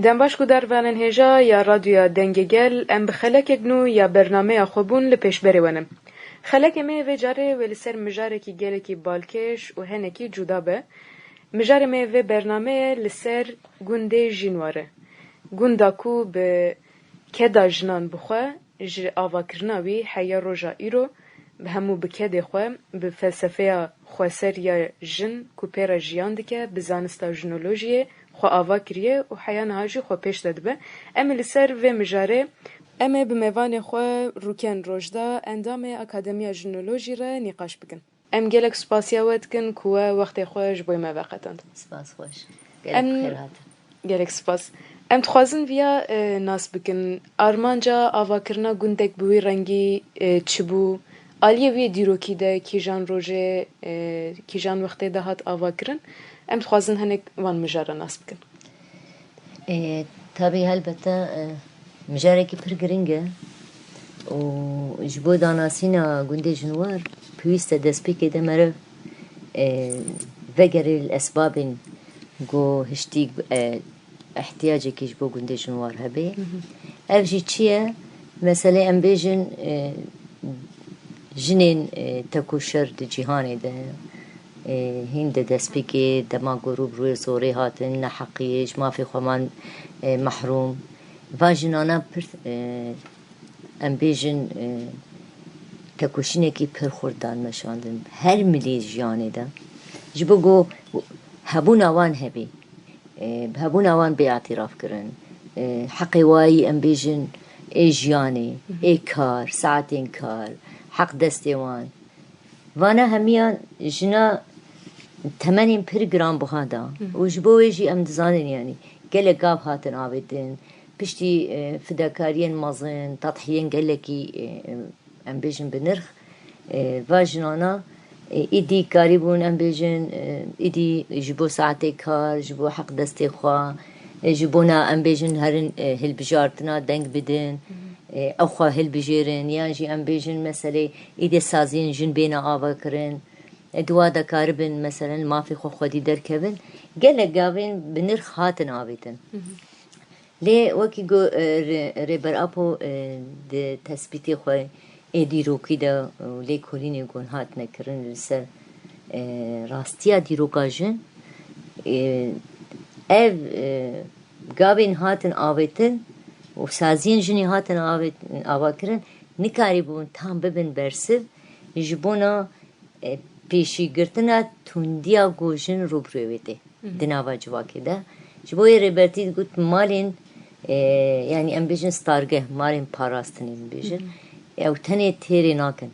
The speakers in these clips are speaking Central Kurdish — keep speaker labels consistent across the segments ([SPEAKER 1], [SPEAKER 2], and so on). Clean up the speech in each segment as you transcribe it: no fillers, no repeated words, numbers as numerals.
[SPEAKER 1] دنباش کو دروانن هجا یا رادیو دنگگل ام بخلک گنو یا برنامه خوبون لپیش بریونم. خلک می و جاره ولی سر مجاره کی گله کی بالکش و هنه کی جدا به. مجاره می و برنامه لسر گنده جنواره. گنده کو به کدا جنان بخواه ج آواکرناوی حیا روژا ایرو به همو بکده خواه به فلسفه خواسر یا جن کوپیرا جیان دکه به زانستا جنولوژیه خو آوا کریه و حیان هاجی خو پیش داد به امی لسر و مجاره امی به میوان خو روکن روجدا اندام اکادمیا جنولوژی را نقاش بکن ام گلک سپاسیا ود کن کوه وقت خوش بوی موقتند
[SPEAKER 2] سپاس خوش گلک خیر هات
[SPEAKER 1] گلک سپاس ام تخوازن ویا ناس بکن آرمانجا آوا کرنا گندک بوی رنگی چبو آلیه وی دیروکی ده کیجان روژه کیجان وقتی ده هات آوا کرن ام تخوازن هنک وان مجاره ناس بکن
[SPEAKER 2] طبعی البته مجاره کی پر گرینگه و جبو داناسینا گنده جنوار پویست دست پیکه ده مره وگره الاسباب گو هشتی احتیاجی که جبو گنده جنوار هبه افجی چیه مثلا ام بیجن جنین تکوشر ده جهانه ده هند دست پیکه دما گروب روی زوری هاتن نحقیش ما فی خمان محروم و جنانا پر ام بیجن تکوشینه کی پر خوردان مشاندن هر ملی جیانه ده جبو گو هبون آوان هبی هبون آوان بی اعتراف کرن حقی وایی ام بیجن ای جیانه ای کار ساعتین کار حق دستیوان وانا همیان جنا تمنین پر گرام بخادا و جبوی جی ام دزانن یعنی گله گاب هاتن آویدن پشتی فداکارین مازن تضحیین گله کی ام بیجن بنرخ و جنانا ایدی کاری بون ام بیجن ایدی جبو ساعتی کار جبو حق دستی خواه جبونا ام بیجن هرن هل بجارتنا دنگ بدن او خواه هل بجیرن یا جی ام بیجن مثلا ایدی سازین جن بینا آوا کرن دوا دا کاربن مثلا ما في خو خودی در کبن گله گاوین بنرخ هاتن آویدن لی وکی گو ریبر اپو ده تثبیتی خواه ایدی روکی دا لی کلینی گون هات نکرن لسر راستیا دی روکا جن ev gavên hatin avêtin û saziyên jinî hatin avakirin nikarîbûn tam bibin bersiv ji bona pêşîgirtina tundiya gojin rûbirûyê wê tê di nava civakê de ji bo yê rêbertî got malên yani em bêjin stargeh malên parastinê bêjin ew tenê têrê nakin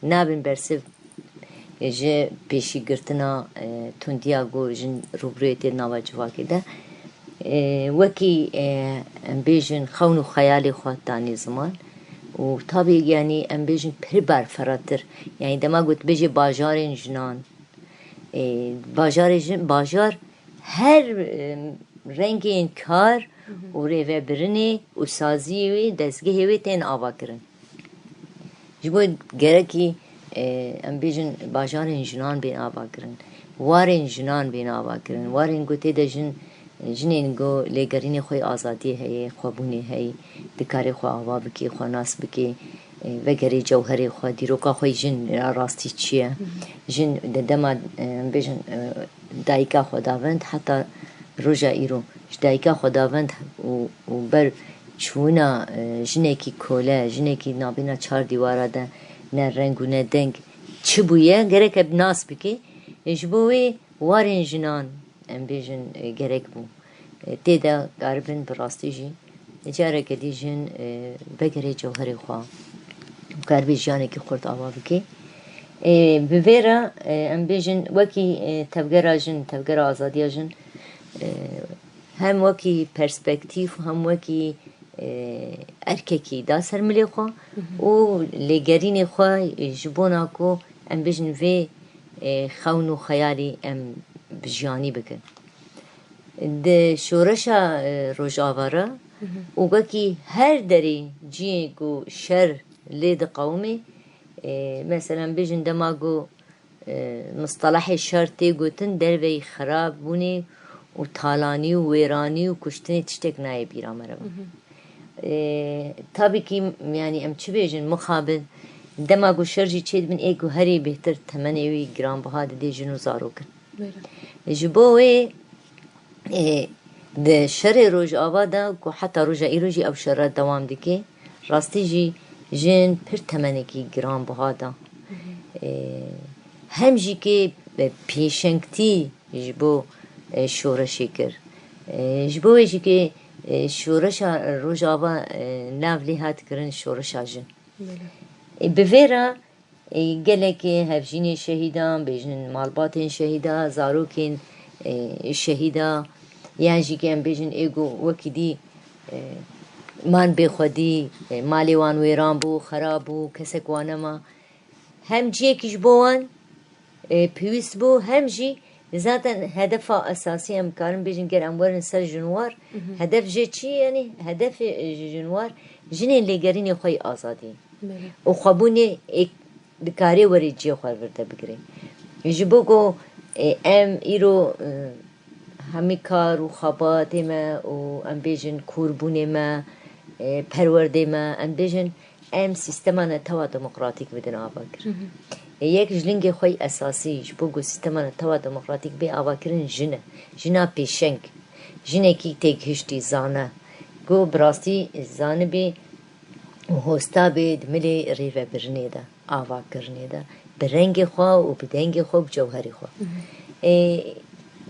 [SPEAKER 2] nabin bersiv ji pêşîgirtina tundiya gojin rûbirûyê tê di nava civakê de wekî em bêjin xewn û xeyalê xwe danî ziman û tabî yani em bêjin pir berfiratir yani dema got bêjê bajarên jinan bajarê jin bajar her rengên kar û rêvebirinê û saziyê wê destgehê wê tên avakirin ji bo gerekî em bêjin bajarên jinan bên avakirin warên jinan bên avakirin warên gotê de jin jinên got lêgerînê xwe azadiyê heye xwebûnê heye dikarê xwe ava bike xwe nas bike vegerê cewherê xwe dîroka xwe jin rastî çi ye jin di dema em bêjin dayîka xwe davind heta roja îro ji dayîka xwe davind û ber çûna jinekî kole jinekî navbêhna çar dîwara de ne reng û ne deng çi bûye gerek eb nas bike ji bo wê warên jinan em bêjin gerek bû tê de garibin bi rastî jî careke dî jin vegerê cewherê xwe garibî jiyanekî xurt ava bike bi vê re em bêjin wekî tevgera jin tevgera azadiya jin hem wekî perspektîv hem wekî erkekî da ser milê xwe û lêgerînê xwe ji bona ku em bêjin vê xewn û xeyalî em bijiyanî bikin di şoreşa rojavara û wekî her derê ciyê ku şer lê diqewime mesela em bêjin dema ku mustalahê şer tê gotin derveyî xerab bûnê û و تالانی و ویرانی و کشتنی تشتک نایه بیرا مرا tabii ki yani em çi bêjin mixabin dema ku şer jî çê dibin ê ku herî bêhtir temenê wî giranbiha didê jin û zarokin ji bo wê di şerê rojava de ku heta roja îro jî ew şer dewam dike rastî jî jin pir temenekî giranbiha da hem jî kê pêşengtî ji bo şoreşê kir ji bo wê jî kê şoreşa rojava nav lê hat kirin şoreşa jin bi vê re gelekê hevjînê şehîdan bêjin malbatên şehîda zarokên şehîda yan jî em bêjin êgo wekî dî man bêxwedî malê wan wêran bû xerab bû kesek wan nema hem ciyekî ji bo wan pêwîst bû hem jî zaten hedefa esasî em karin bêjin ger em werin ser jinwar hedef jê çi yani hedefê jinwar jinên lêgerînê xwe yê azadî û xwebûnê dikarê werî ciyê xwe vir de bigire ji bo ku em îro hemî kar û xebatê me û em bêjin kûrbûnê me perwerdê me em bêjin em sîstema netewa demokratîk bidin avakirin yek ji lingê xwe yê esasî ji bo ku sîstema netewa demokratîk bê avakirin jin e jina pêşeng jinekî têgihiştî zane ku bi rastî zanibê û hosta bê di milê rêvebirinê de avakirinê de bi rengê xwe û bi dengê xwe bi cewherê xwe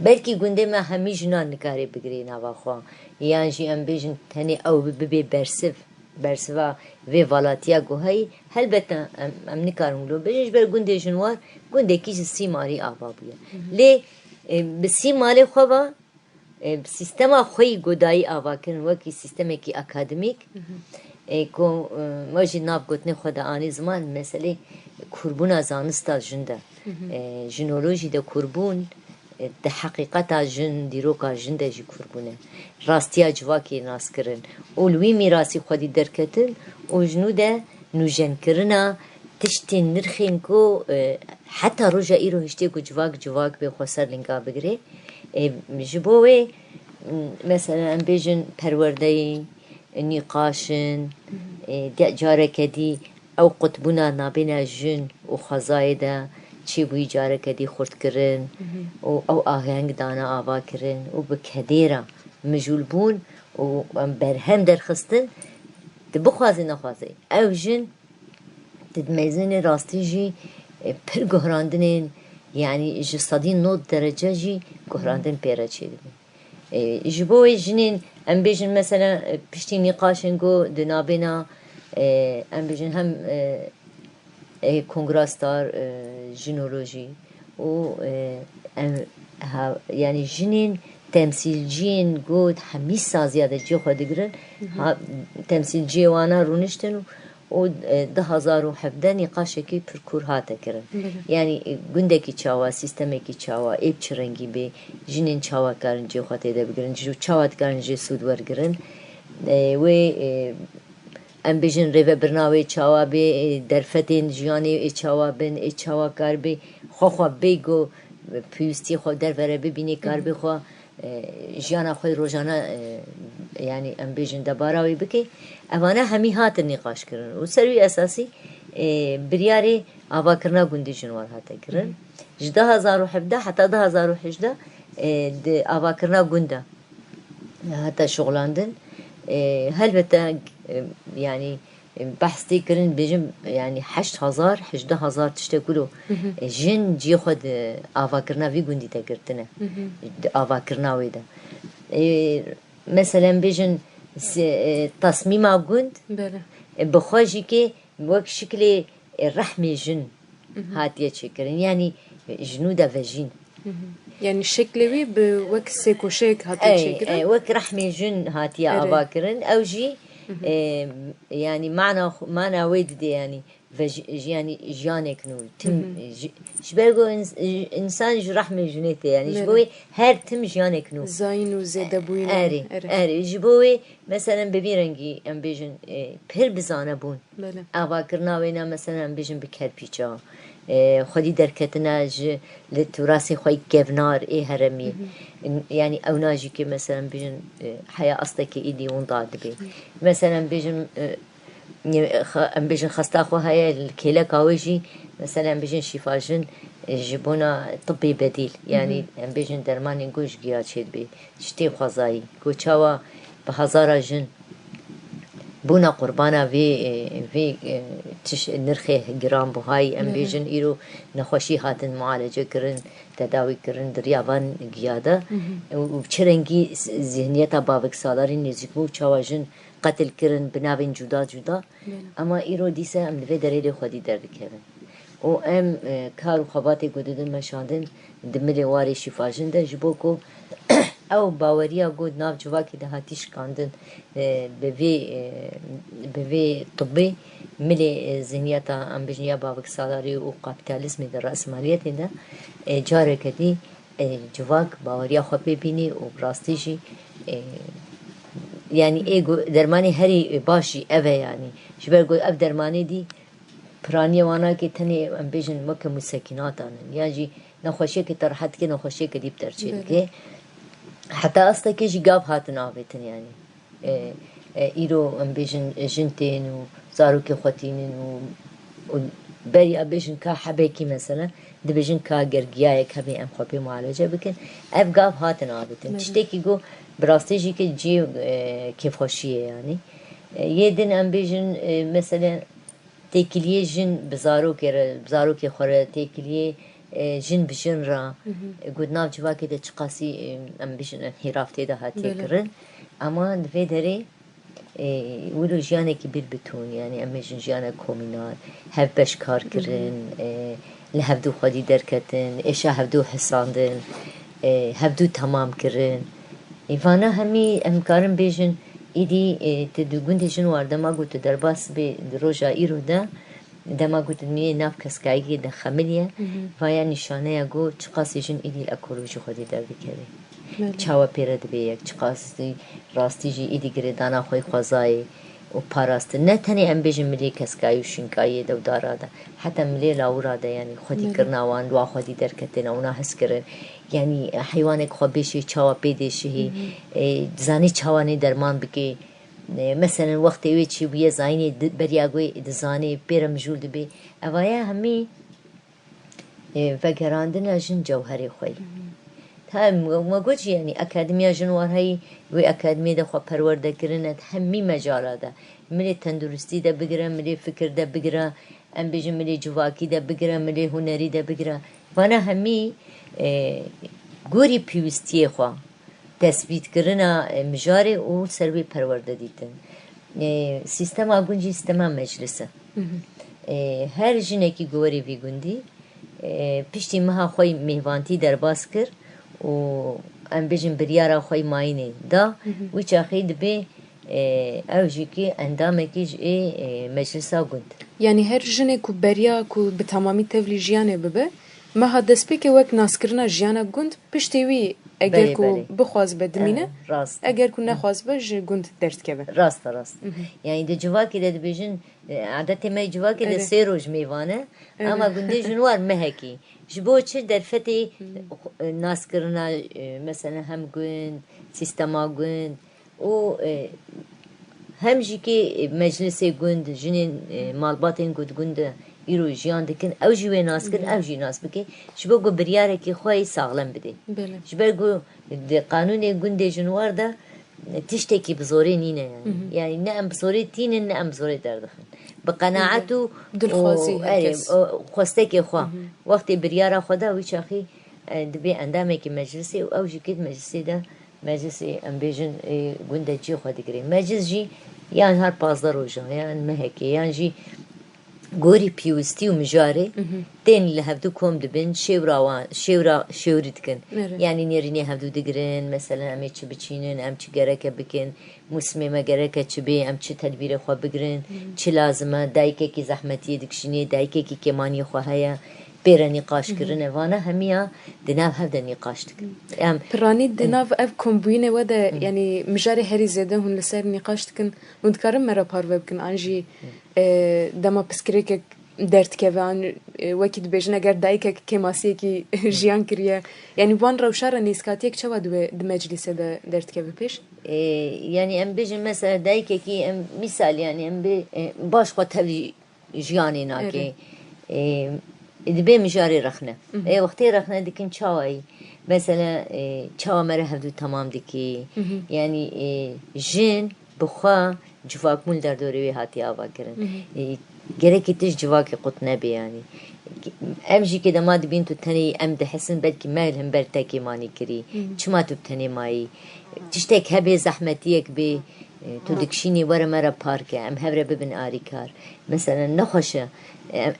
[SPEAKER 2] belkî gundê me hemî jinan nikarê bigire nava xwe yan jî em bêjin tenê ew bibe bersiva vê valatiya guheyî helbete em nikarin wilo bêjin ji ber gundê jin war gundekî ji sîmarî ava bûye lê bi sîmarê xwe ve sîstema xwe yî godayî avakirin wekî sîstemekî akademîk ku me jî nav gotinê xwe de anî ziman meselê kûrbûna zanista jin de jinolojî de kûrbûn di heqîqeta jin dîroka jin de jî kûrbûn e rastiya civakê naskirin û li wî mîrasî xwedî derketin û ji nû de nûjenkirina tiştên nirxên ku heta roja îro hiştê ku civak bê xwe ser linga bigire ji bo wê mesela em bêjin perwerdeyî nîqaşin careke dî ew qutbûna navbêna jin û xwezayê de çêbûyî careke dî xurtkirin û ew aheng dana avakirin û bi kedêra mijûlbûn û berhem derxistin di bixwazê nexwazê ew jin di meyzinê rastî jî pir guhrandinên yani ji sedî nod derece jî guhrandin pê re çêdibin ji bo wê jinên em bêjin mesela piştî nîqaşên got di navbêna em bêjin hem kongrastar jinolojî û yani jinên temsîlciyên got hemî saziya de ciyê xwe digirin temsîlciyê wan a rûniştin û 2017 nîqaşekî pir kûr hate kirin yani gundekî çawa sîstemekî çawa êv çi rengî bê jinên çawa karin ciyê xwe têde bigirin çawa dikarin jê sûd wergirin wê em bêjin rêvebirina wê çawa bê derfetên jiyanê çawa bin çawa kar bê xwe bê ku pêwîstiyê xwe dervere bibînî kar bê xwe jiyana xwe rojane yani em bêjin debara wê bike evane hemî hatin nîqaşkirin û ser wî esasî biryarê avakirina gundê jinwar hate kirin ji 2017 heta 2018 di avakirina gund de heta şoxlandin helbete yani behs tê kirin bêjin yani 8,000 tiştek wilo jin ciyê xwe di avakirina vî gundî de girtine di avakirina wê de mesela em bêjin tasmîma gund bi xwe jî kê wek şiklê rehmê jin hatiye çêkirin yani ji nû de vejîn
[SPEAKER 1] yani şeklê wî bi wek sêkoşeyek hatiye çêkirin
[SPEAKER 2] wek rehmê jin hatiye avakirin ew jî yani mana wê dide yani yani jiyanek nû tim ji ber ku insan ji rehmê jinê tê yani ji bo wê her tim jiyanek nû
[SPEAKER 1] zayîn û zêdebûyîn
[SPEAKER 2] erê ji bo wê mesela bi vî rengî em bêjin pir bizane bûn avakirina wê ne mesela em bêjin bi kerpîça خودی درکتنا ج لتراسی خوی کفنار هرمی يعني او ناجي كي مثلا بيجن حياة أصلك إيدي ونضاد بي مثلا بيجن ام بيجن خستاخو هاي الكيلة كاوجي مثلا بيجن شفاجن جبونا طبي بديل يعني ام بيجن درماني نقوش قياد شد بي شتي خوزاي كوچاوا بهزارة جن بونا قربانا في تش نرخي جرام بهاي ام بيجن ايرو نخوشي هاتن معالجة كرن تداوي كرن دريابان قيادة وبچرنگي ذهنيتا بابك سالاري نزيكو چاواجن قتل كرن بنابين جدا اما ايرو ديسا ام لفي دريلي خودي درد كرن و ام كارو خباتي قدودن مشاندن دملي واري شفاجن ده جبوكو او باوریا گود ناف جواکی ده هاتیش کاندن به طبی ملی ذهنیتا ام بجنیا باوک سالاری و کاپیتالیسم ده رأسمالیت ده جاره کدی جواک باوریا خود ببینی و براستیجی يعني ايجو درماني هري باشي اوه يعني جبر گود اف درماني دي پرانی وانا که تنی ام بجن مکه مسکنات آنن یا جی نخوشی که ترحت که نخوشی که دیب ترچید که حتى أصلا كيجي جاب هاتن عابتن يعني إيرو أم بيجن جنتين وزارو كي خوتين وبري أبيجن كا حبيكي مثلا دبيجن كا جرجيايك هبي أم خبي معالجة بكن أف جاب هاتن عابتن تشتكي جو براستيجي كي جي كيف خوشية يعني يدن أم بيجن مثلا تيكليه جن بزارو كي خورة تيكليه جن بجن را گود ناف جواکی ده چقاسی ام بجن هیرافته ده هاتی کرن اما دوی داره ولو جیانه که بیر بتون يعني ام بجن جیانه کومینال هف بش کار کرن لهف دو خودی درکتن ایشا هف دو حساندن هف دو تمام کرن ایفانا همی امکارن بجن ایدی تدو گنده جن وارده ما گوتو در باس به روژا ایرو ده دما قلت مي ناف كسكايجي دخمليه فيا نشانه يقول چقاس يجن إيدي الأكروج خودي در بكره چاوا پیرد بیک چقاسی راستی جی ایدی گردانا خوی خوازای و پاراست نه تنی ام بیجم ملی کسکایی و شنکایی دو دارادا حتی ملی لاورادا يعني خودی کرناوان لوا خودی درکتن اونا حس کرن يعني حیوانک خو بیشی چاوا پیدشی زانی چاوانی درمان بکی مثلا وقت اوی چی بیه زاینی بریاگوی دزانی پیرم جول دبی اوایا همی وگراندن جن جوهری خوی تا ما گوچی یعنی اکادمیا جنوار هایی و اکادمی ده خو پرورده کرنت همی مجالا ده ملی تندرستی ده بگیره ملی فکر ده بگیره ام بیجم ملی جواکی ده بگیره ملی هنری ده بگیره وانا همی گوری پیوستی خوا تثبیت کرنا مجاری و سروی پرورده دیتن سیستم آگونجی سیستم مجلسه هر جنه کی گوری وی گوندی پشتی مها خوی میوانتی در باز کر و ام بیجم بریارا خوی ماینه دا و چاخی دبی اوجی که اندامه کیج مجلسه گوند
[SPEAKER 1] يعني هر جنه کو بریا کو بتمامی تولی جیانه ببه ما ها دسپی که وک ناسکرنا جیانه گوند پشتی وی اگر کو بخواز بدمینه اگر کو نخواز بج گوند درد که
[SPEAKER 2] راست يعني ده جواكي ده بيجن عادة ما جواكي ده سيروج ميوانه اما گونده جنوار مهكي جبو چه در فتي ناس کرنا مثلا هم گوند سيستما گوند و هم جي كي مجلسي گوند جنين مالباتين گوند ایرو جیان دکن او جوی ناس کن او جی ناس بکی شبه گو بریاره که خواهی ساغلم بده شبه گو قانون گنده جنوار ده تشتی که بزوری نینه يعني نه ام بزوری تینه نه ام بزوری دردخن بقناعتو
[SPEAKER 1] دلخوازی
[SPEAKER 2] خواسته که خواه وقتی بریاره خواه وی چاخی دبی اندامه که مجلسی او جی کد مجلسی ده مجلسی ام بیجن گنده جی خواه دگری مجلس جی یان هر 15 روزه یان مهکی یان جی گوری پیوستی و مجاری تین لهفدو کم دبن شورید کن یعنی نیرینی هفدو دگرن مثلا امی چه بچینن ام چه گرکه بکن مسمه گرکه چه بی ام چه تدبیر خواه بگرن چه لازمه دایکه کی زحمتی دکشینی دایکه کی کمانی خواهیا بیر نقاش کرنه وانا همیا دناو هفده نقاش دکن
[SPEAKER 1] پرانی دناو اف کمبوینه وده یعنی مجاری هری زیده هون لسر نقاش دکن وندکارم مرا پارو بکن آنجی دما پسکره که دەردکەوان وەکی دبێژن ئەگەر دایکێک کێماسیەکی ژیان کردە یعنی وان ڕەوشارە نێسکاتێک چەوە دوێ دمەجلیسە دەردکەوە پێش
[SPEAKER 2] یعنی ئەم بێژن مەسەلە دایکێکی ئەم میسال یعنی ئەم بێ باش خۆ تەوی ژیانی ناکێ دبێ مژارێ رەخنە وەختەی رەخنە دکن چاوایی مەسەلە چاوە مەرە هەردوو تەمام دکی یعنی ژن بخوا civakmul derdorê hatiye avakirin. Gerekî tişt civakê qut nebe yanî. Ev jî kê dema dibîn tu tenê em dihesin belkî me him ber tekê manî kirî. Çima tu tenê mayî? Tiştek hebe zehmetiyek bê tu dikişînî were me re parke em hevre bibin arîkar. Mesela nexweş e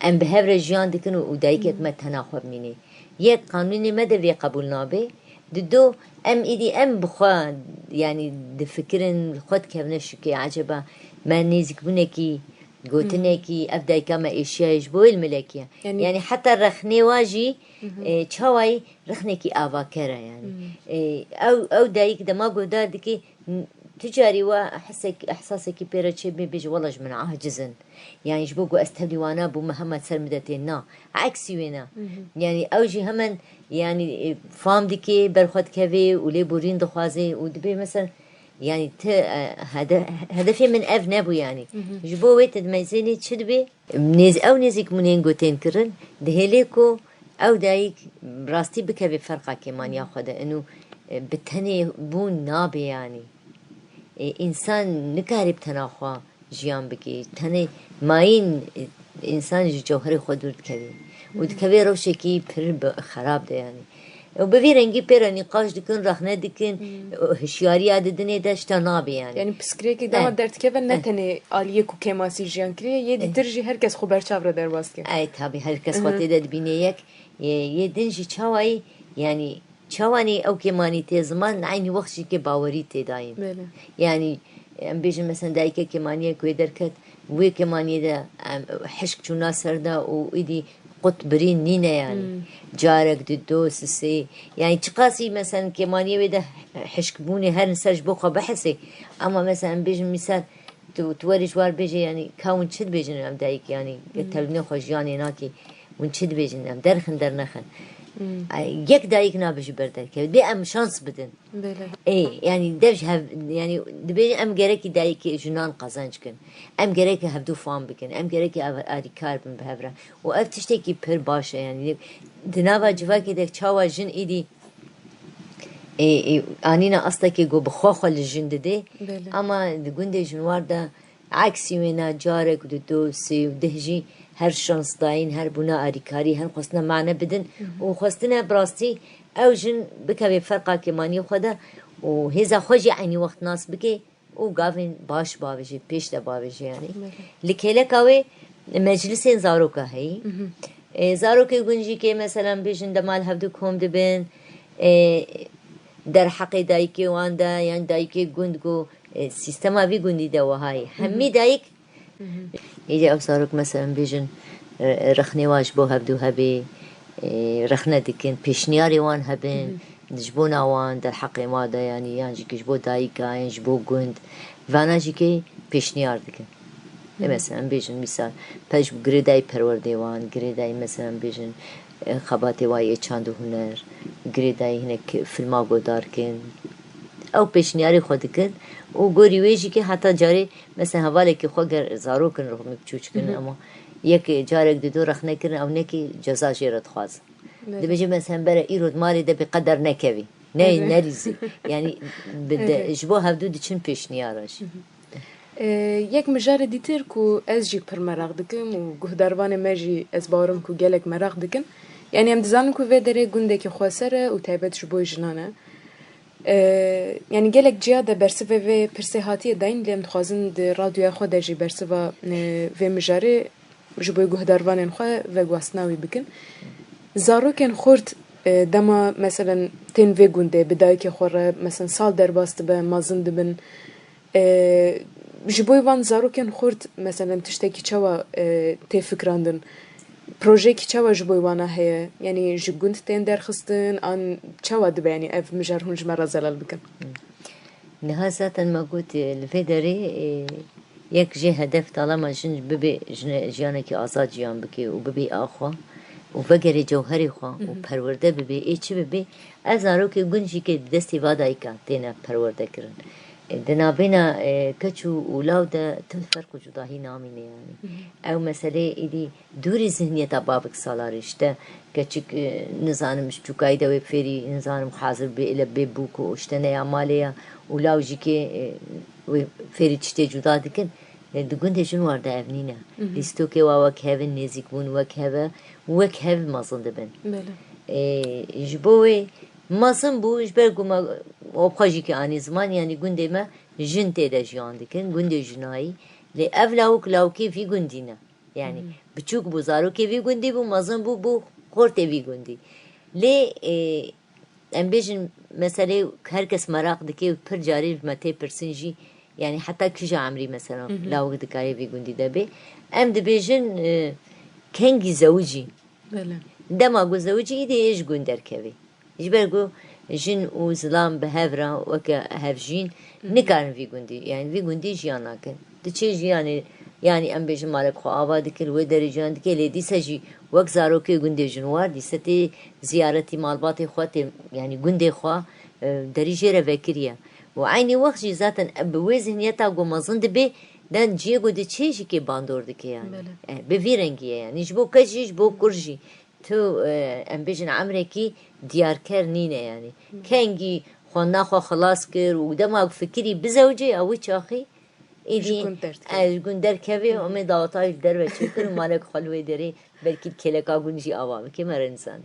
[SPEAKER 2] em bi hevre jiyan dikin û dayîkek me tena xwe bimînî. Yek qanûnê me de vê qebûl nabe. Di do em îdî em bixwe yani difikirin xwe dikevne şikê eceba me nêzîkbûnekî gotinekî ev dayika me êşiya ji bo ilmelekî ye. Yani heta rexnê wa jî çawayî rexnekî avaker e yani. Ew dayîk dema guhdar dike tu carî we ehsasekî pê re çêbê bêje wela ji min acizin. Yani ji bo ku ez tevlî wana bûme hema ser min de tê na. Eksî wê ne. Yani ew jî hemen yani fam dike berxwe dikeve û lê borîn dixwaze û dibe mesela yani te hedefê min ev nebû yani. Ji bo wê te dimezênê çi dibe? Ew nêzîkbûnên gotên kirin dihêle ku ew dayîk rastî bikeve ferqa kêmaniya xwe de û bi tenê bûn nabe yani. İnsan nikare bi tena xwe jiyan bike. Tenê mayîn insan ji cewherê xwe dûr dikeve. û dikeve rewşekî pir xerab de yani. Bi vî rengî pê re nîqaş dikin, rexne dikin, hişyariya didinê de ji te nabe yani.
[SPEAKER 1] Yani piskirekî dema derdikeve ne tenê aliyek û kêmasî jiyan kiriye yê dîtir jî herkes xwe berçav re derbas ke.
[SPEAKER 2] Tabii herkes xwe tê de dibîne yek. Yê din jî çawayî yani çawanî ew kêmanî tê ziman aynî wext jî kê bawerî tê dayîn. Yani em bêjin mesela dayîke kêmaniyek wê derket wê kêmaniyê de hişk çûna ser de û îdî qut birîn nîne yani. Carek di do sisê yani çiqasî mesela kêmaniyê wê de hişkbûnê herin ser ji bo xwe bihesê ama mesela em bêjin misal tu werî ji war bêje yani ka hûn çi dibêjin em dayîk yani tevlînê xwe jiyanê nakê hûn çi dibêjin em derxin dernexin. Yek dayîk nabe ji ber derkeve dê em şans bidin. Yani dev yani dibêjin em gerekî dayîkê jinan qezanc kin. Em gerekî hevdû fam bikin. Em gerekî alîkar bin bi hevre. û ev tiştekî pir baş e yani. Di nava civakê de çawa jin îdî anîna astekê got bi xwe xwe li jin dide ama di gundê jin war de eksî wê ne carek di do sê û dih jî her şans dayîn her bûna alîkarî her xwestina mane bidin û xwestina bi rastî ew jin bikeve ferqa kêmaniyê xwe de û hêza xwe jî aynî wext nas bike û gavên baş bavêje pêş de bavêje yani. Li kêleka wê meclisên zaroka heyî. Zarokê gund jî kê mesela bêjin demal hevdû kom dibin derheqê dayîkê wan de yan dayîkê gund got sîstema vî gundî de wihayê hemî dayîk îdî ew zarok mesela bêjin rexnê wan ji bo hevdû hebe rexne dikin pêşniyarê wan hebin ji bo wan derheqê wan de yani yan jî ji bo dayîka yan ji bo gund vana jî kê pêşniyar dikin. Mesela bêjin misal pej girêdayî perwerdê wan girêdayî mesela bêjin xebatê wan yê çand û huner girêdayî hinek filma guhdar kin ew pêşniyarê xwe dikin û gorî wê jî kê heta carê mesela hevalekî xwe ger zarokin rixmî biçûk kin ama yek carek di do rexne kirin ew nekî ceza jê re dixwazin. Dibêje mesela bere îro malê de bêqeder nekevî nerîzî yani ji bo hevdû diçin pêşniyara jî.
[SPEAKER 1] Yek mijarê dîtir ku ez jî pir merak dikim û guhdarvanê me jî ez bawerim ku gelek merak dikin. Yani em dizanin ku vê derê gundekî xweser e û taybet ji bo jinan e. Yani gelek ciya de bersivê vê pirsê hatiye dayîn lê em dixwazin di radyoya xwe de jî bersiva vê mijarê ji bo guhdarvanên xwe veguhastina wî bikin. Zarokên xurt dema mesela tên vê gundê bi dayîkê xwe re mesela sal derbas dibe mezin dibin ji bo van zarokên xurt mesela tiştekî çawa tê fikrandin projeyekî çawa ji bo wan heye yani ji gund tên derxistin an çawa dibe yani ev mijar hûn ji me re zelal bikin.
[SPEAKER 2] Niha zaten me got li vê derê یک جه هدف طالما جن ببی جیانه که آزاد جیان بکی و ببی آخوا و بگری جوهری خوا و پرورده ببی ای چی ببی از آرو که گنجی که دستی وادایی که تینا پرورده کرن دنابینا کچو اولاو ده تو فرق جداهی نامینه یعنی او مسئله ایدی دوری ذهنیت بابک سالارش ده کچک نزانم چوکای ده و فری نزانم حاضر به اله به بوکو اشتنه یا مالیا اولاو جی که و فری چته جدا دکن دگونده جن وارده اونینه لیستو که وک هفن نزیک بون وک هف مازنده بن جبوه مازن بو جبر گما وبخاجي كأني زمان يعني جندي ما جنتي ده جيان دكن جندي جناي لأفلاوك لو كيف في جندينا يعني بتشوك بوزارو كيف في جندي بو مازن بو خورتي في جندي ليه ام بيجن مثلا هركس مراق دكي پر جاري متى برسنجي يعني حتى كجا عمري مثلا لو دكاري في جندي ده بي ام دبيجن كنجي زوجي دما جو زوجي إيدي إيش جندر كبي جبرجو جن وزلام بهفرا وكا هفجين نكارن في جندي يعني في جندي جيانا كن تشي يعني ام بيجن مالك خو آباد كل ودري جان دكي لدي سجي وقت زارو كي جندي جنوار دي ستي زيارتي مالباتي خواتي يعني جندي خوا دريجة رفكريا وعيني وقت جي ذاتا بوزن يتا جو مازند بي دان جيگو دي تشيشي كي باندور دكي يعني بفيرنجي يعني جبو كجي جبو كرجي تو ام بيجن عمركي ديار كرنينه يعني كانجي خوانا خوا خلاص كر ودما فكري بزوجي او چاخي ايدي گندر كبي امي داوتاي در بچكر مالك خلوي دري بلكي كلكا گونجي اوام كي مر انسان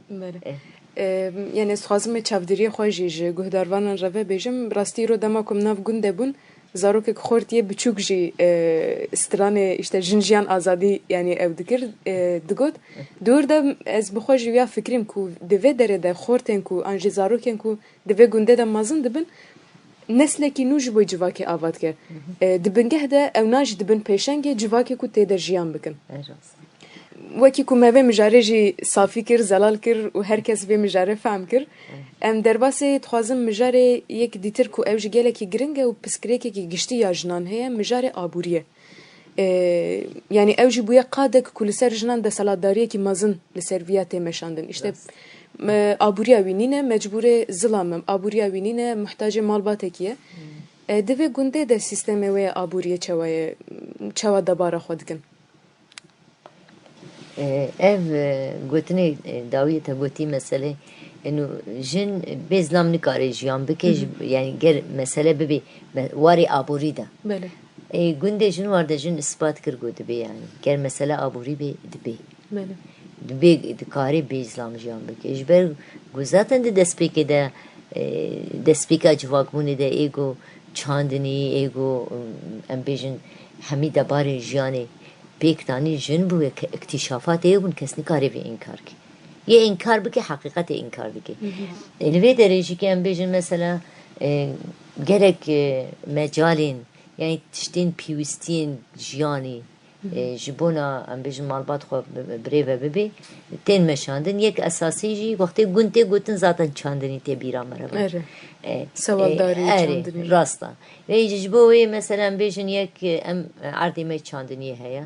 [SPEAKER 1] يعني خازم چاودري خوجي گهداروان ربه بيجم راستي رو دما كم ناف گنده بون زاروك خورتيه بچوك جي استرانه işte جنجيان آزادي يعني ev dikir digot dور da ez bixwe ji ya fikrim ku divê derê de xortên ku an jî zarokên ku divê gundê de mezin dibin neslekî nû ji bo civakê avad ke dibingeh de ew na jî dibin pêşengê civakê ku tê de jiyan bikin wekî ku me vê mijarê jî safî kir zelal kir û herkes vê mijarê fehm kir em derbasê dixwazim mijarê yek dîtir ku ew ji gelekî giring e û piskirêkekî giştî ya jinan heye mijarê aborî ye yani ew jî bûye qadek ku li ser jinan deselatdariyekî mezin li ser vîya tê meşandin işte aboriya wî nîne mecbûrê zila me aboriya wî nîne muhtacê malbatekî ye divê gundê de sîstemê wê ya aboriyê çawa ye çawa debara xwe dikin
[SPEAKER 2] ev gotine dawiyete gotî mesele انه جن بزلام نکاره جیان بکش یعنی گر مسئله ببی واری آبوری ده
[SPEAKER 1] بله
[SPEAKER 2] گنده جن وارده جن اثبات کر گود بی یعنی گر مسئله آبوری بی دبی
[SPEAKER 1] بله
[SPEAKER 2] دبی دکاری بزلام جیان بکش بر گذاتن ده دسپیک ده دسپیک جوابونی ده ایگو چاندنی ایگو ام بیجن همی دبار جیانی بیکتانی جن بو اکتشافات ایگون کس نکاره بی انکار کی یه انکار بکی حقیقت انکار بکی الوی درجی که ام بیجن مثلا gerek مجالین یعنی تشتین پیوستین جیانی جبونا ام بیجن مالبات خو بری و ببی تین مشاندن یک اساسی جی وقتی گونتی گوتن زاتن چاندنی تی بیرا مرا
[SPEAKER 1] سوالداری چاندنی
[SPEAKER 2] راستا و جبوی مثلا بیجن یک ام عردی می چاندنی هیا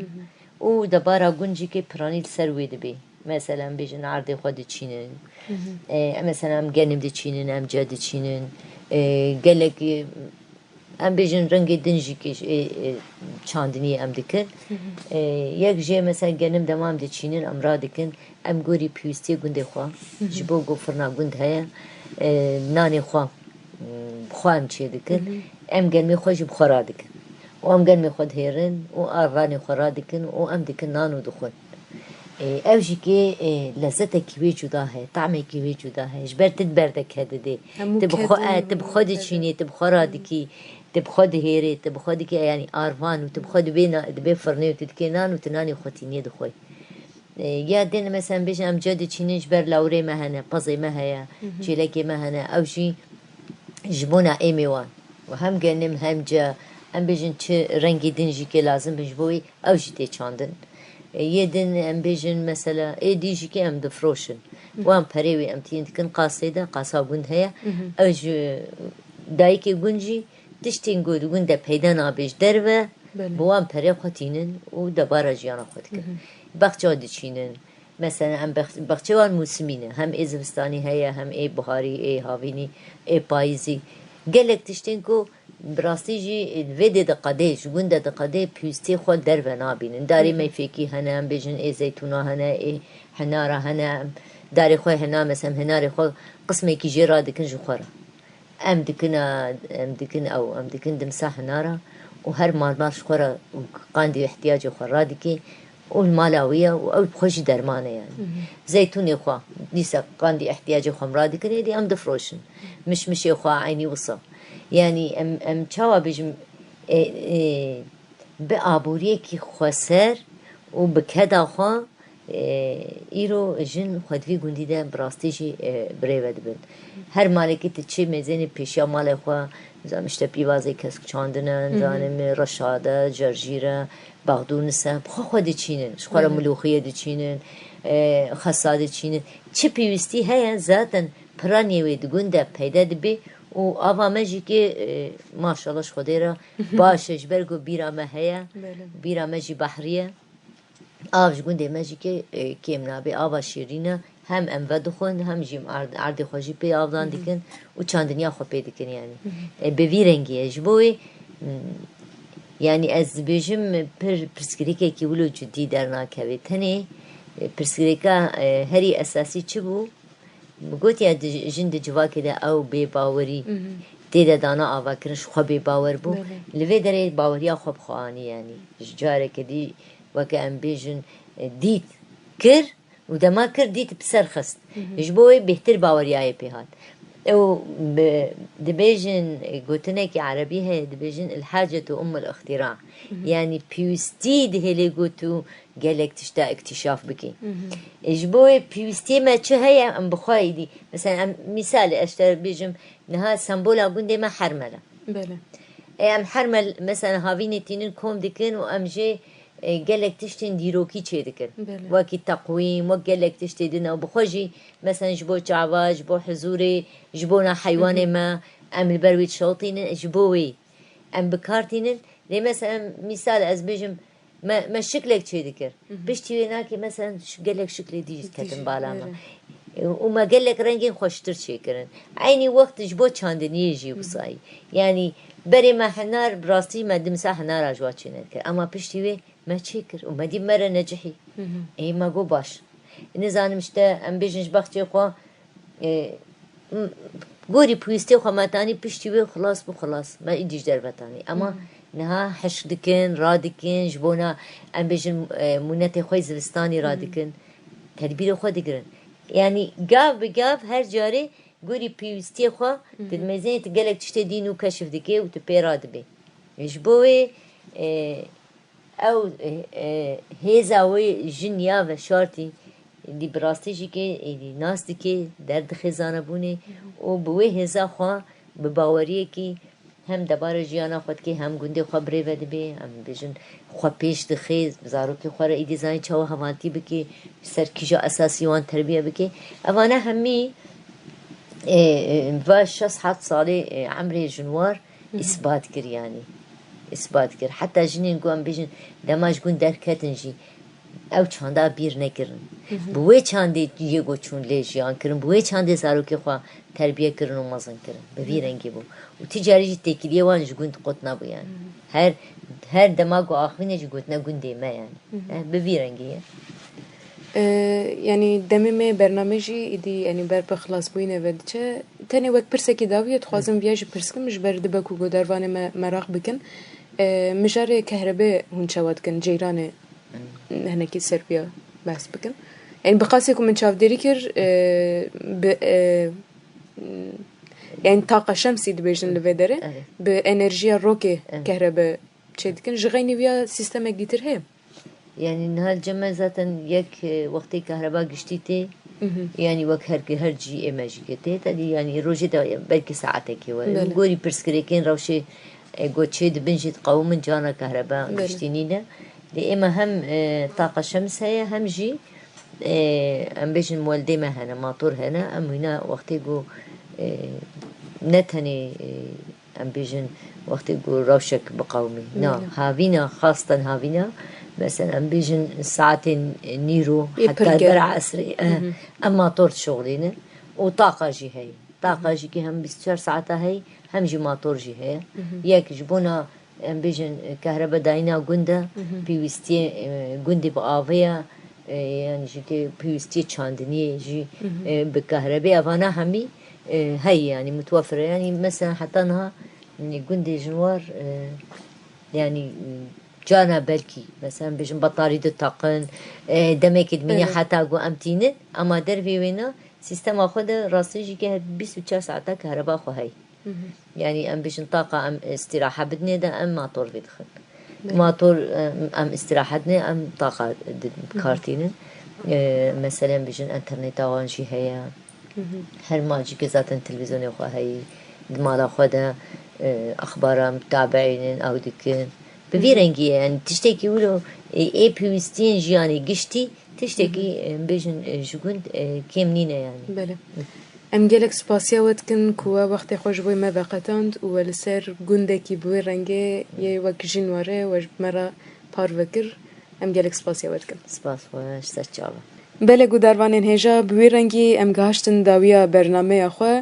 [SPEAKER 2] او دبارا گونجی که پرانی سروی دبی مثلا بیشتر عرض خود چینن مثلا گنیم دی چینن ام جد چینن گلک ام بیشتر رنگ دنجی که چاندنی ام دکر یک جه مثلا گنیم دمام دی چینن ام را دکن ام گوری پیوستی گنده خوا جبو گفرنا گند هیا نانی خوا ام چی دکن ام گنمی خوش بخورا دکن و ام گنمی خود هیرن و آرانی خورا دکن و ام دکن نانو دخون اوجی که لذت کیوی جدا ہے طعم کیوی جدا ہے جبر تدبردك هذا دي تبخد چینی تبخورا دکی تبخد هیره تبخد که یعنی آروان و تبخد بینا دبی فرنی و تدکنان و تنانی خوتینی دخوی یا دین مثلا بیش ام جد چینی جبر لوری مهنه پزی مهیا چیلکی مهنه اوجی جبونا ایمیوان و هم گنم هم جا ام بیشن چه رنگی دنجی که لازم بجبوی اوجی تی چاندن يدن ام بيجن مثلا اي ديجي كي ام دفروشن وام بريوي ام تين كن قاصيده قاصا گوند هيا اوج دايكي گونجي تشتين گود گوند پیدا نابش در و بوام پره خوتینن و دبارا جیانا خود کن بخچه دچینن مثلا ام بخچه وان موسمینه هم ای زمستانی هیا هم ای بهاری ای هاوینی ای پاییزی گلک تشتین کو براستی جی ویده دقاده جگونده دقاده پیوستی خود در و نابینن داری میفیکی هنه هم بیجن ای زیتونا هنه ای هنارا هنه داری خواه هنه مثلا هناری خواه قسمه کی جی را دکن جو خورا ام دکن دمسا هنارا و هر مال ماش خورا قاندي احتياجه خرادي كي والمالاوية أو بخش درمانة يعني زيتوني خوا ديسا قاندي احتياجه خمرادي كني دي أم دفروشن مش خوا عيني وصل يعني أم تشاوا بيجم بأبوريه كي خسر وبكذا خوا ایرو جن خودوی گندی ده براستیجی بريود بن هر مالکی تچه مزین پیشیا مال خوا زمشته پیوازی کسک چاندنن زانم رشاده جرجیره باغدونسه خودی چینن شخوره ملوخیه دی چینن خساده چینن چه پیوستی هیا ذاتن پرانیوی دگنده پیدا دبی و آوا مجی که ماشاءالله خودی را باشش برگو بیرامه هیا بیرامه جی بحریه آوش گونده ماجی که کیم نابی آوا شیرینه هم ام و دخون هم جیم عرض خوشی پی آوان دیکن و چندنیا خو پی دیکن یعنی به وی رنگیه جبوی یعنی از بیجم پرسکری که ولو جدی در ناکوی تنی پرسکری که هری اساسی چی بو بگوت یا جند جواکی ده او بی باوری دیده دانا آوا کرنش خو بی باور بو لوی داره باوریا خوب خوانی یعنی جاره که دی وكا ام بيجن ديت كر ودما كر ديت بسرخست جبوي بهتر باورياي بهات او دبيجن قوتنك عربي هي دبيجن الحاجة ام الاختراع يعني بيوستي دهلي قوتو قالك تشتا اكتشاف بكي جبوي بيوستي ما تشو هي ام بخواي دي مثلا مثال اشتر بيجم نها سمبولا قندي ما حرملة
[SPEAKER 1] بله
[SPEAKER 2] ام حرمل مثلا هافيني تينين كوم ديكن وام جي قالك تشتين ديروكي تشي دكر وكي تقويم وقالك تشتي دنا وبخوجي مثلا جبو شعبا جبو حزوري جبونا حيواني ما ام البرويد شوطين جبوي ام بكارتين لي مثلا مثال از بيجم ما شكلك تشي دكر بشتي هناكي مثلا قالك شكلي ديجي كتن بالاما وما قالك رنجين خوشتر تشي كرن عيني وقت جبو چاندني يجي بصاي يعني بري ما حنار براستي ما دمسا حنار اجوات چي نكر اما بشتي ما تشكر وما دي مرة نجحي اي ما قو باش نزانم شتا ام بيجنش بختي خوا قوري بويستي خوا ماتاني بشتي خلاص بخلاص ما ايديش دربتاني اما نها حش دكن رادكن جبونا ام بيجن منتي خوي زلستاني رادكن تدبير خوا دقرن يعني قاف بقاف هر جاري قوري بويستي خوا تدمزين تقلق تشتي دينو كشف دكي وتبي رادبي جبوي او هزاوی جنیا و شارتی دی براستی جی که دی ناس دی که درد خزانه بونه و بوی هزا خواه بباوریه که هم دبار جیانا خود که هم گنده خواه بره وده بی هم بجن خواه پیش دخیز بزارو که خواه را ای دیزاین چاو همانتی بکی سر کجا اساسی وان تربیه بکی اوانه همی و 6-7 ساله عمر جنوار اثبات کر یعنی اثبات کر حتی جنین گوام بیجن دماج گون درکتن جی او چانده بیر نکرن بوی چانده یه گو چون لیجیان کرن بوی چانده زارو که خواه تربیه کرن و مزن کرن بوی رنگی بو و تجاری جی تکیلیه وان جی گون قط نبو یعنی هر دماغ و آخوینه جی گوت نگون دیمه یعنی بوی رنگیه
[SPEAKER 1] يعني دمي برنامجي دي يعني بر بخلاص بوينه ودچه تاني وقت برسكي داويت خوازم فياج برسكم مش برد بكو گودروان مراق بكن مجاري كهرباء هون شواد كن جيرانه هناكي سربيا بس بكن يعني بقاسيكم من شاف ديريكر يعني طاقة شمسي دبيجن لفيدره بانرجيا روكي كهرباء تشد كن جغيني فيها سيستم جديد هي
[SPEAKER 2] يعني نهار جمع ذاتا يك وقتي كهرباء قشتيتي يعني وقت هر جي ايماجي كتي تدي يعني روجي دا بلكي ساعتك وقولي برسكريكين روشي قوتشي دبنجي تقوم من جانا كهرباء قشتينينا لإما هم طاقة شمس هي هم جي ام بيجن مولدي ما هنا ماطور هنا ام هنا وقتي قو نتني ام بيجن وقتی يقول روشك بقومي نا هاوينا خاصة هاوينا مثلا بيجن ساعتين نيرو حتى درع عصري أما طور شغلين وطاقة جي هي طاقة جي كي هم 24 ساعة هي هم جي ماطور جي هي ياك جبونا بيجن كهرباء داينا قندا بيوستي قندي بقافية يعني جي بيوستي تشاندني جي بكهرباء أفانا همي هي يعني متوفرة يعني مثلا حتى انها قندي جنوار يعني جانا بلكي مثلا بيجن بطارية الطاقن دمك دميني حتى اقو امتينت اما دربي وينا سيستم اخد راسي جي كه 24 ساعة كهرباء خو هاي يعني ام بيجن طاقة ام استراحة بدني ده ام ماطور بيدخل ماطور ام استراحتنا ام طاقة كارتين مثلا بيجن انترنت اوان جي هي هر ما جي كذات التلفزيون خو هاي مالا خدا اخبار متابعين او دكن بفيرنجي يعني تشتكي ولو اي بيوستين جياني قشتي تشتكي بيجن جوند كيمنينة يعني
[SPEAKER 1] بله ام گلک سپاسیا وتکن کوا وقت خوش بوی ما بقتاند و لسر گنده کی بوی رنگه یه وک جنواره و مرا پار وکر ام گلک سپاسیا وتکن
[SPEAKER 2] سپاس خوش سرچاله
[SPEAKER 1] بله گوداروانین هجا بوی رنگی ام گهشتن داویا برنامه خو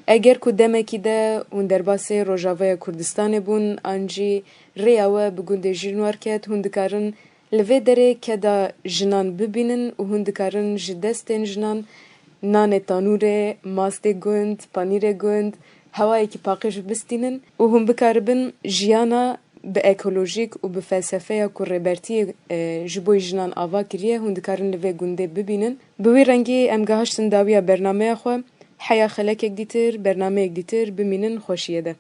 [SPEAKER 1] اگر کو دمکی ده اون درباس روجاوه کردستان بون انجی ریاوه بگنده جنوار کت هندکارن لوی دره کدا جنان ببینن و هندکارن جدستن جنان نان تانوره ماست گند پانیر گند هوایی که پاکش بستینن و هم بکاربن جیانا به اکولوژیک و به فلسفه کو ربرتی جبوی جنان آوا کریه هندکارن لوی گنده ببینن بوی رنگی ام گهشتن داویا برنامه خو حیا خلک یک دیتر برنامه یک دیتر بمینن خوشیه ده